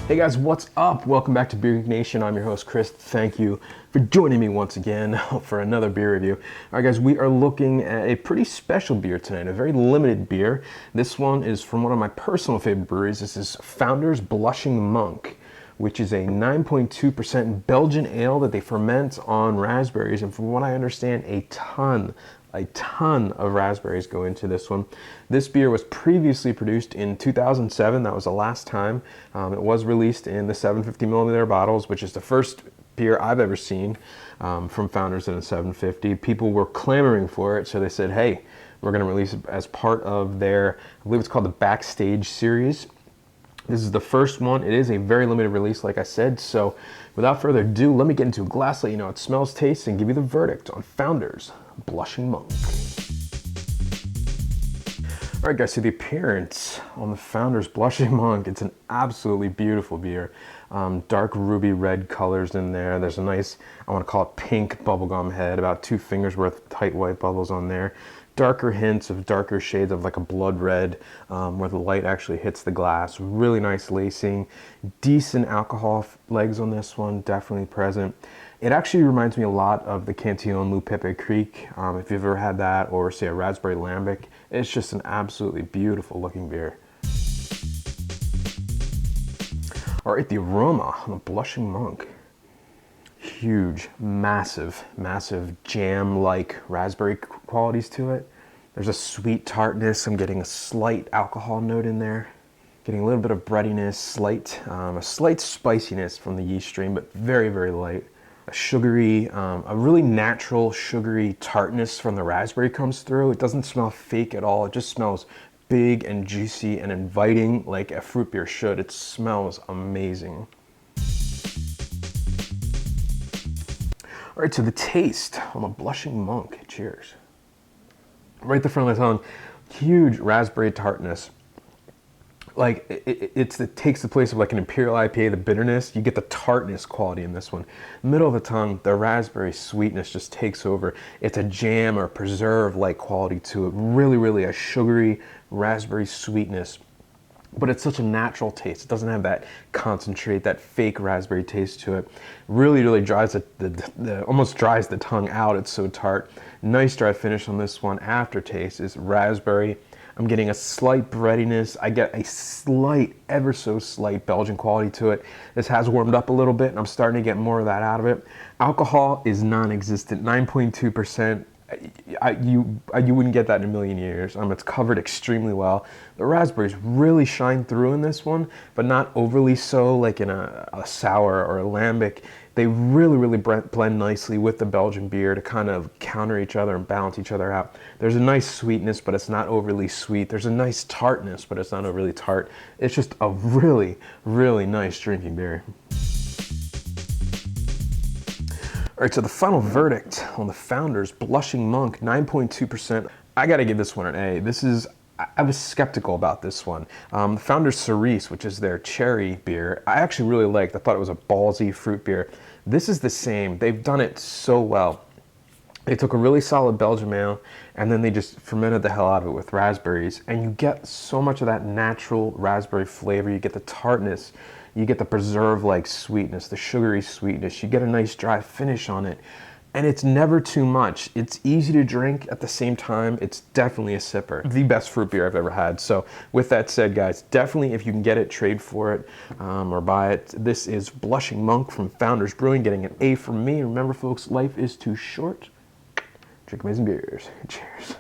Hey guys, what's up? Welcome back to Beer Geek Nation. I'm your host, Chris. Thank you for joining me once again for another beer review. All right guys, we are looking at a pretty special beer tonight, a very limited beer. This one is from one of my personal favorite breweries. This is Founder's Blushing Monk, which is a 9.2% Belgian ale that they ferment on raspberries. And from what I understand, a ton of raspberries go into this one. This beer was previously produced in 2007. That was the last time. It was released in the 750 milliliter bottles, which is the first beer I've ever seen from Founders in a 750. People were clamoring for it, so they said, hey, we're gonna release it as part of their, I believe it's called the Backstage Series. This is the first one. It is a very limited release, like I said. So without further ado, let me get into a glass, let you know how it smells, tastes, and give you the verdict on Founders Blushing Monk. All right guys, so the appearance on the Founders Blushing Monk, it's an absolutely beautiful beer. Dark ruby red colors in there. There's a nice, I want to call it pink bubblegum head, about 2 fingers worth of tight white bubbles on there. Darker hints of darker shades of like a blood red where the light actually hits the glass. Really nice lacing. Decent alcohol legs on this one, definitely present. It actually reminds me a lot of the Cantillon Loup Pepe Creek, if you've ever had that, or say a Raspberry Lambic. It's just an absolutely beautiful looking beer. All right, the aroma on the Blushing Monk. Huge, massive jam-like raspberry qualities to it. There's a sweet tartness. I'm getting a slight alcohol note in there. Getting a little bit of breadiness, a slight spiciness from the yeast strain, but very, very light. A sugary, a really natural sugary tartness from the raspberry comes through. It doesn't smell fake at all. It just smells big and juicy and inviting like a fruit beer should. It smells amazing. All right, so the taste on the Blushing Monk. Cheers. Right at the front of the tongue, huge raspberry tartness. Like it takes the place of like an Imperial IPA, the bitterness. You get the tartness quality in this one. Middle of the tongue, the raspberry sweetness just takes over. It's a jam or preserve-like quality to it. Really a sugary raspberry sweetness. But it's such a natural taste. It doesn't have that concentrate, that fake raspberry taste to it. Really dries almost dries the tongue out. It's so tart. Nice dry finish on this one. Aftertaste is raspberry. I'm getting a slight breadiness. I get a slight, ever so slight Belgian quality to it. This has warmed up a little bit and I'm starting to get more of that out of it. Alcohol is non-existent, 9.2%. You wouldn't get that in a million years. It's covered extremely well. The raspberries really shine through in this one, but not overly so like in a sour or a lambic. They really blend nicely with the Belgian beer to kind of counter each other and balance each other out. There's a nice sweetness, but it's not overly sweet. There's a nice tartness, but it's not overly tart. It's just a really nice drinking beer. All right, so the final verdict on the Founders Blushing Monk, 9.2%. I gotta give this one an A. I was skeptical about this one. The Founders Cerise, which is their cherry beer, I actually really liked. I thought it was a ballsy fruit beer. This is the same. They've done it so well. They took a really solid Belgian ale and then they just fermented the hell out of it with raspberries, and you get so much of that natural raspberry flavor. You get the tartness, you get the preserve-like sweetness, the sugary sweetness. You get a nice dry finish on it, and it's never too much. It's easy to drink at the same time. It's definitely a sipper. The best fruit beer I've ever had. So with that said, guys, definitely if you can get it, trade for it or buy it. This is Blushing Monk from Founders Brewing, getting an A from me. Remember folks, life is too short. Drink amazing beers. Cheers.